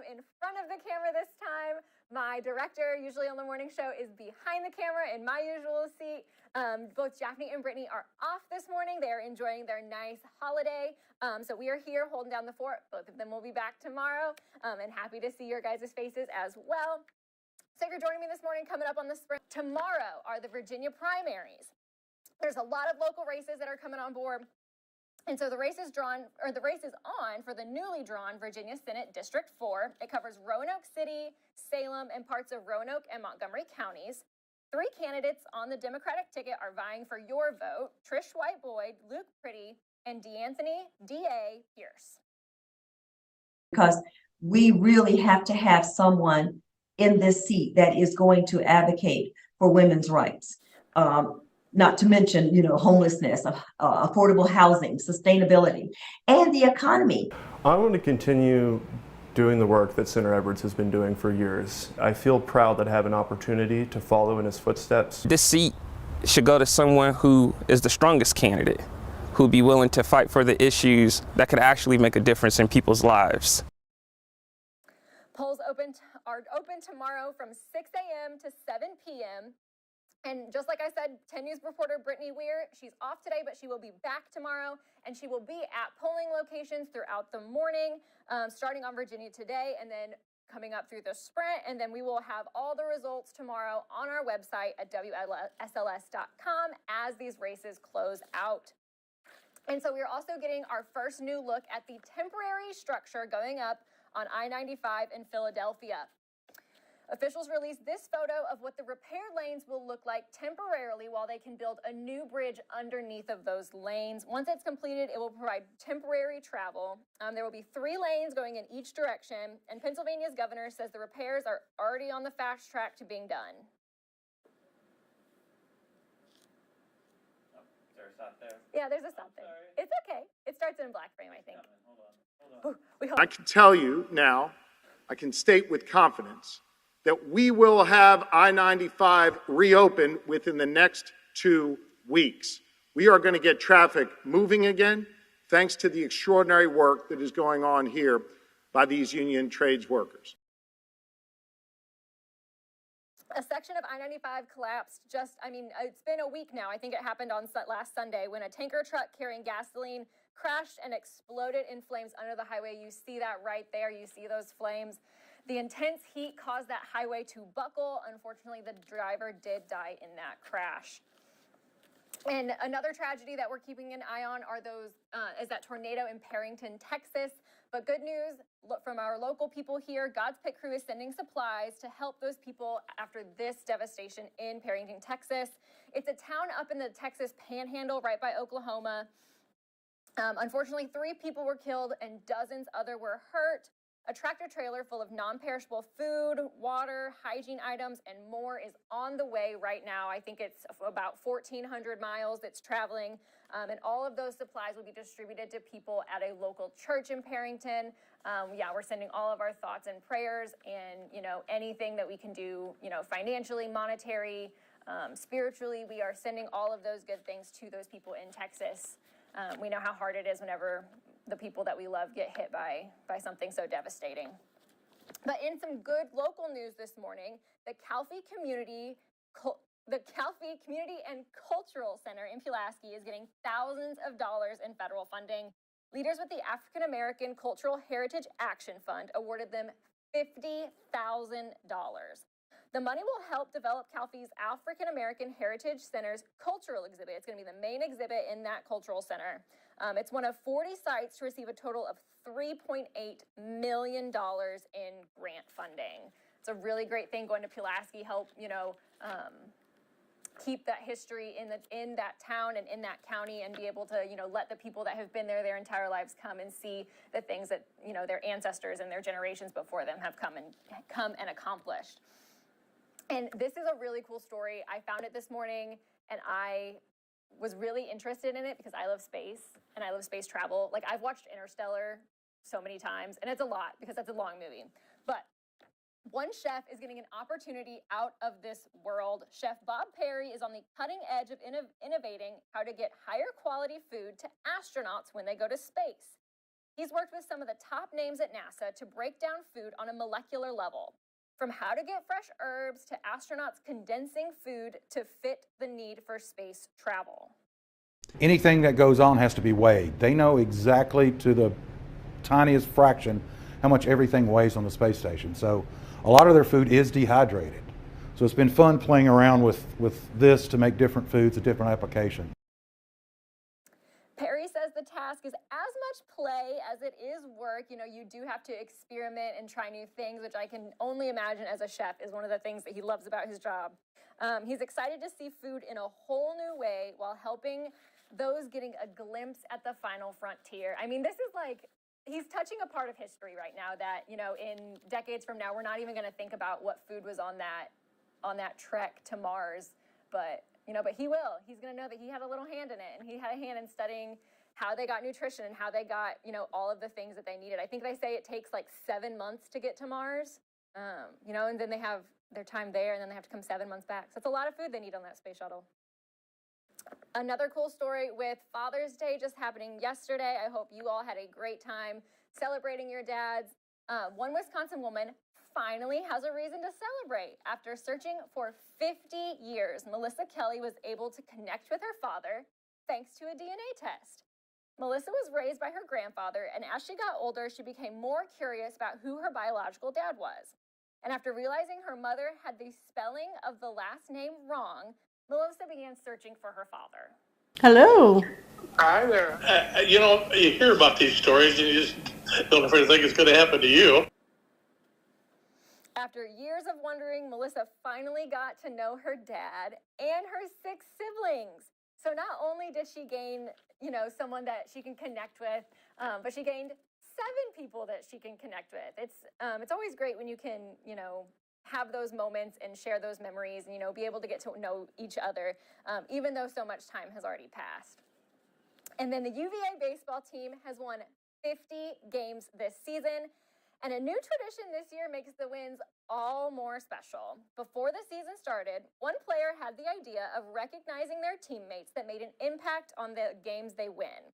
am in front of the camera this time. My director, usually on the morning show, is behind the camera in my usual seat. Both Jasmine and Brittany are off this morning. They are enjoying their nice holiday. So we are here holding down the fort. Both of them will be back tomorrow, and happy to see your guys' faces as well. So if you're joining me this morning, coming up on the sprint, tomorrow are the Virginia primaries. There's a lot of local races that are coming on board. And so the race is on for the newly drawn Virginia Senate District 4. It covers Roanoke City, Salem, and parts of Roanoke and Montgomery counties. 3 candidates on the Democratic ticket are vying for your vote: Trish White Boyd, Luke Pretty, and DeAnthony D.A. Pierce. Because we really have to have someone in this seat that is going to advocate for women's rights. Not to mention, homelessness, affordable housing, sustainability, and the economy. I want to continue doing the work that Senator Edwards has been doing for years. I feel proud that I have an opportunity to follow in his footsteps. This seat should go to someone who is the strongest candidate, who'd be willing to fight for the issues that could actually make a difference in people's lives. Polls are open tomorrow from 6 a.m. to 7 p.m. And just like I said, 10 News reporter Brittany Weir, she's off today, but she will be back tomorrow, and she will be at polling locations throughout the morning, starting on Virginia today, and then coming up through the sprint. And then we will have all the results tomorrow on our website at WSLS.com as these races close out. And so we're also getting our first new look at the temporary structure going up on I-95 in Philadelphia. Officials released this photo of what the repaired lanes will look like temporarily while they can build a new bridge underneath of those lanes. Once it's completed, it will provide temporary travel. There will be 3 lanes going in each direction, and Pennsylvania's governor says the repairs are already on the fast track to being done. Is there a stop there? Yeah, there's a stop there. It's okay. It starts in black frame, I think. Hold on. I can tell you now, I can state with confidence that we will have I-95 reopen within the next 2 weeks. We are going to get traffic moving again, thanks to the extraordinary work that is going on here by these union trades workers. A section of I-95 collapsed it's been a week now. I think it happened on last Sunday when a tanker truck carrying gasoline crashed and exploded in flames under the highway. You see that right there. You see those flames. The intense heat caused that highway to buckle. Unfortunately, the driver did die in that crash. And another tragedy that we're keeping an eye on is that tornado in Perrington, Texas. But good news from our local people here, God's Pit Crew is sending supplies to help those people after this devastation in Perrington, Texas. It's a town up in the Texas Panhandle right by Oklahoma. Unfortunately, 3 people were killed and dozens other were hurt. A tractor trailer full of non-perishable food, water, hygiene items, and more is on the way right now. I think it's about 1,400 miles it's traveling, and all of those supplies will be distributed to people at a local church in Perrington. We're sending all of our thoughts and prayers and, anything that we can do, financially, monetary, spiritually. We are sending all of those good things to those people in Texas. We know how hard it is whenever the people that we love get hit by something so devastating. But in some good local news this morning, the Calfee Community and Cultural Center in Pulaski is getting thousands of dollars in federal funding. Leaders with the AfricanAmerican Cultural Heritage Action Fund awarded them $50,000. The money will help develop Calfee's African-American Heritage Center's cultural exhibit. It's going to be the main exhibit in that cultural center. It's one of 40 sites to receive a total of $3.8 million in grant funding. It's a really great thing going to Pulaski, help, keep that history in that town and in that county, and be able to, let the people that have been there their entire lives come and see the things that, their ancestors and their generations before them have come and accomplished. And this is a really cool story. I found it this morning, and I was really interested in it because I love space and I love space travel. Like, I've watched Interstellar so many times, and it's a lot because that's a long movie. But one chef is getting an opportunity out of this world. Chef Bob Perry is on the cutting edge of innovating how to get higher quality food to astronauts when they go to space. He's worked with some of the top names at NASA to break down food on a molecular level, from how to get fresh herbs to astronauts condensing food to fit the need for space travel. Anything that goes on has to be weighed. They know exactly to the tiniest fraction how much everything weighs on the space station. So a lot of their food is dehydrated. So it's been fun playing around with this to make different foods a different application. Perry says the task is as much play as it is work. You know, you do have to experiment and try new things, which I can only imagine as a chef is one of the things that he loves about his job. He's excited to see food in a whole new way while helping those getting a glimpse at the final frontier. I mean, this is like, he's touching a part of history right now that, you know, in decades from now, we're not even going to think about what food was on that trek to Mars, but he will. He's going to know that he had a little hand in it, and he had a hand in studying how they got nutrition and how they got, you know, all of the things that they needed. I think they say it takes like 7 months to get to Mars, you know, and then they have their time there, and then they have to come 7 months back. So it's a lot of food they need on that space shuttle. Another cool story with Father's Day just happening yesterday. I hope you all had a great time celebrating your dads. One Wisconsin woman finally has a reason to celebrate. After searching for 50 years, Melissa Kelly was able to connect with her father thanks to a DNA test. Melissa was raised by her grandfather, and as she got older, she became more curious about who her biological dad was. And after realizing her mother had the spelling of the last name wrong, Melissa began searching for her father. Hello. Hi there. You know, you hear about these stories and you just don't ever think it's going to happen to you. After years of wondering, Melissa finally got to know her dad and her 6 siblings. So not only did she gain, you know, someone that she can connect with, but she gained 7 people that she can connect with. It's always great when you can, you know, have those moments and share those memories and, you know, be able to get to know each other, even though so much time has already passed. And then the UVA baseball team has won 50 games this season. And a new tradition this year makes the wins all more special. Before the season started, one player had the idea of recognizing their teammates that made an impact on the games they win.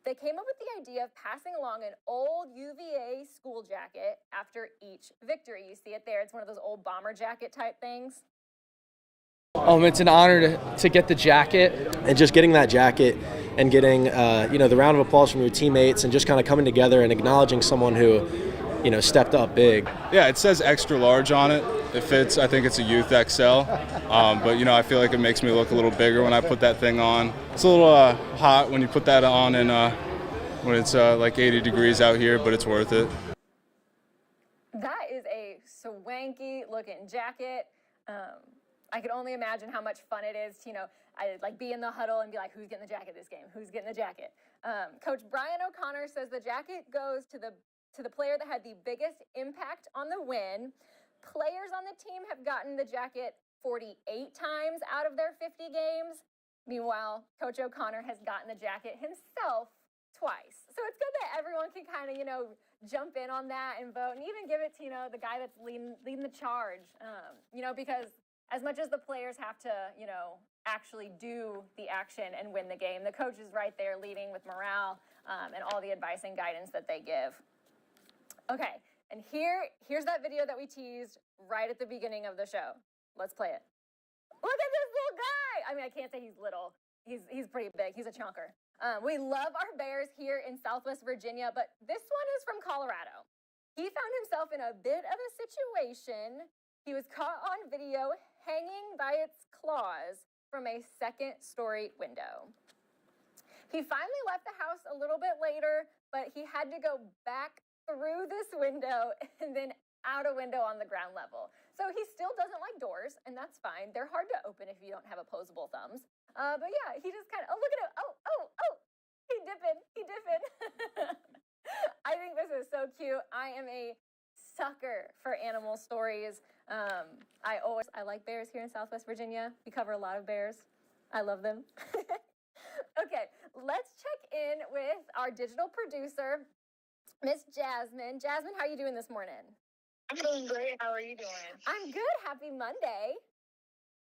They came up with the idea of passing along an old UVA school jacket after each victory. You see it there. It's one of those old bomber jacket type things. It's an honor to get the jacket. And just getting that jacket and getting, the round of applause from your teammates and just kind of coming together and acknowledging someone who, stepped up big. Yeah, it says extra large on it. It fits. I think it's a youth XL. But, I feel like it makes me look a little bigger when I put that thing on. It's a little hot when you put that on and when it's like 80 degrees out here, but it's worth it. That is a swanky looking jacket. I could only imagine how much fun it is to, be in the huddle and be like, who's getting the jacket this game? Who's getting the jacket? Coach Brian O'Connor says the jacket goes to the player that had the biggest impact on the win. Players on the team have gotten the jacket 48 times out of their 50 games. Meanwhile, Coach O'Connor has gotten the jacket himself twice. So it's good that everyone can kind of, jump in on that and vote and even give it to, the guy that's leading the charge. Because as much as the players have to, actually do the action and win the game, the coach is right there leading with morale and all the advice and guidance that they give. Okay, and here's that video that we teased right at the beginning of the show. Let's play it. Look at this little guy. I mean, I can't say he's little. He's pretty big. He's a chunker. We love our bears here in Southwest Virginia, but this one is from Colorado. He found himself in a bit of a situation. He was caught on video hanging by its claws from a second-story window. He finally left the house a little bit later, but he had to go back through this window and then out a window on the ground level. So he still doesn't like doors, and that's fine. They're hard to open if you don't have opposable thumbs. But yeah, he just kind of, look at him. Oh, he dipping. I think this is so cute. I am a sucker for animal stories. I like bears here in Southwest Virginia. We cover a lot of bears. I love them. Okay, let's check in with our digital producer, Miss Jasmine. Jasmine, how are you doing this morning? I'm doing great. How are you doing? I'm good. Happy Monday.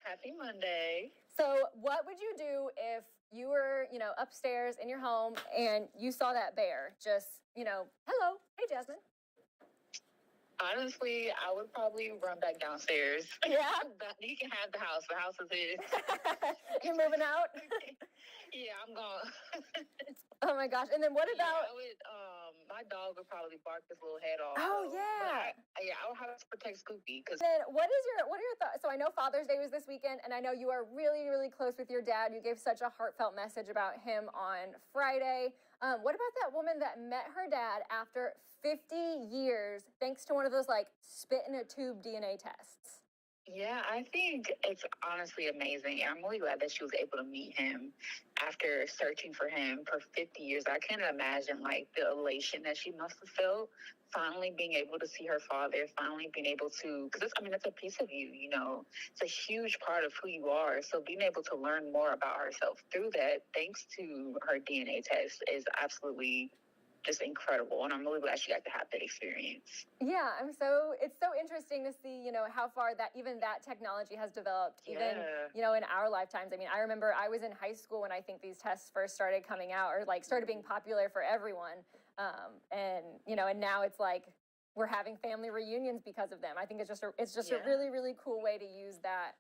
Happy Monday. So what would you do if you were, upstairs in your home and you saw that bear just, hello. Hey, Jasmine. Honestly, I would probably run back downstairs. Yeah. You can have the house. The house is his. You're moving out? Yeah, I'm gone. Oh my gosh. And then what about my dog would probably bark his little head off. Oh though. yeah. I would have to protect Scoopy because Then what are your thoughts? So I know Father's Day was this weekend, and I know you are really, really close with your dad. You gave such a heartfelt message about him on Friday. What about that woman that met her dad after 50 years, thanks to one of those like spit in a tube DNA tests? Yeah, I think it's honestly amazing. I'm really glad that she was able to meet him after searching for him for 50 years. I can't imagine like the elation that she must have felt finally being able to see her father, finally being able to, because it's a piece of you, it's a huge part of who you are. So being able to learn more about herself through that, thanks to her DNA test, is absolutely just incredible, and I'm really glad she got to have that experience. Yeah, it's so interesting to see, how far that technology has developed, even, in our lifetimes. I mean, I remember I was in high school when I think these tests first started coming out, or like started being popular for everyone. And now it's like we're having family reunions because of them. I think it's just a really, really cool way to use that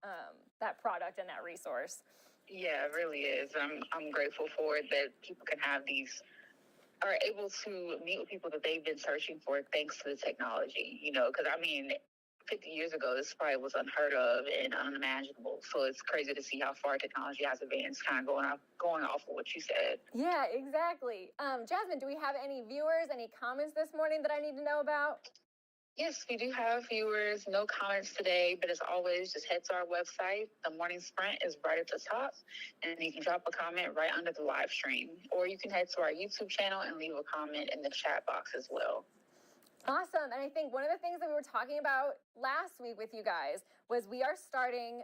product and that resource. Yeah, it really is. I'm grateful for it that people can have are able to meet with people that they've been searching for thanks to the technology, because 50 years ago, this probably was unheard of and unimaginable. So it's crazy to see how far technology has advanced, kind of going off of what you said. Yeah, exactly. Jasmine, do we have any viewers, any comments this morning that I need to know about? Yes, we do have viewers. No comments today, but as always, just head to our website. The Morning Sprint is right at the top, and you can drop a comment right under the live stream. Or you can head to our YouTube channel and leave a comment in the chat box as well. Awesome. And I think one of the things that we were talking about last week with you guys was we are starting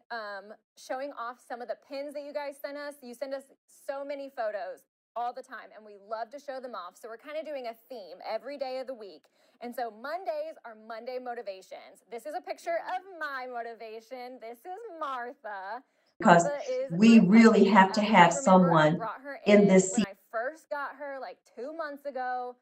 showing off some of the pins that you guys sent us. You send us so many photos all the time, and we love to show them off. So we're kind of doing a theme every day of the week. And so Mondays are Monday motivations. This is a picture of my motivation. This is Martha. Because we really have to have someone in this seat. When I first got her like 2 months ago,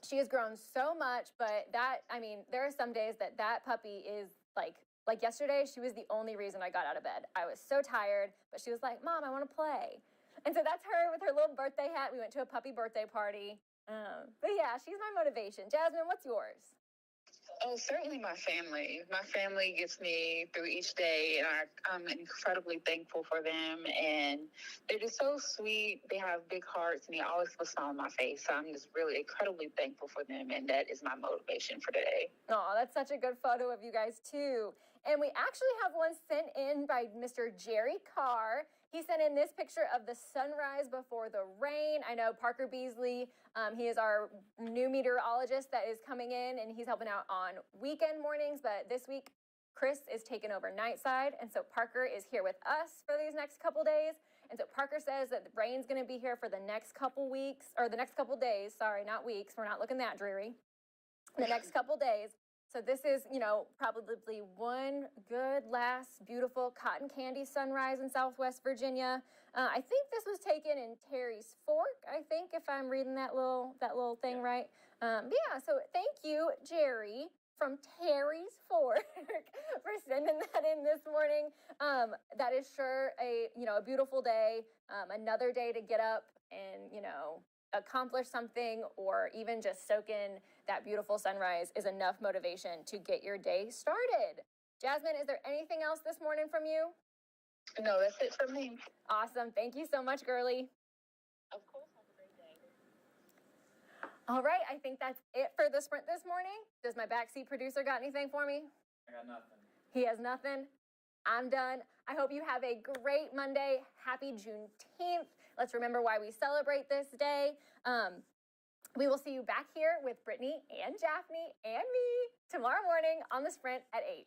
she has grown so much, but there are some days that puppy is like yesterday, she was the only reason I got out of bed. I was so tired, but she was like, Mom, I want to play. And so that's her with her little birthday hat. We went to a puppy birthday party. But yeah, she's my motivation. Jasmine, what's yours? Oh, certainly my family. My family gets me through each day, and I'm incredibly thankful for them. And they're just so sweet. They have big hearts, and they always put a smile on my face. So I'm just really incredibly thankful for them, and that is my motivation for today. Oh, that's such a good photo of you guys, too. And we actually have one sent in by Mr. Jerry Carr. He sent in this picture of the sunrise before the rain. I know Parker Beasley, he is our new meteorologist that is coming in, and he's helping out on weekend mornings. But this week, Chris is taking over night side, and so Parker is here with us for these next couple days. And so Parker says that the rain's going to be here for the next couple weeks, or the next couple days. Sorry, not weeks. We're not looking that dreary. The next couple days. So this is, probably one good, last, beautiful cotton candy sunrise in Southwest Virginia. I think this was taken in Terry's Fork, if I'm reading that little thing right. Yeah, so thank you, Jerry, from Terry's Fork for sending that in this morning. That is sure a beautiful day, another day to get up and, accomplish something, or even just soak in that beautiful sunrise is enough motivation to get your day started. Jasmine, is there anything else this morning from you? No, that's it for me. Awesome. Thank you so much, girly. Of course. Have a great day. All right. I think that's it for the sprint this morning. Does my backseat producer got anything for me? I got nothing. He has nothing. I'm done. I hope you have a great Monday. Happy Juneteenth. Let's remember why we celebrate this day. We will see you back here with Brittany and Japhanie and me tomorrow morning on the Sprint at 8.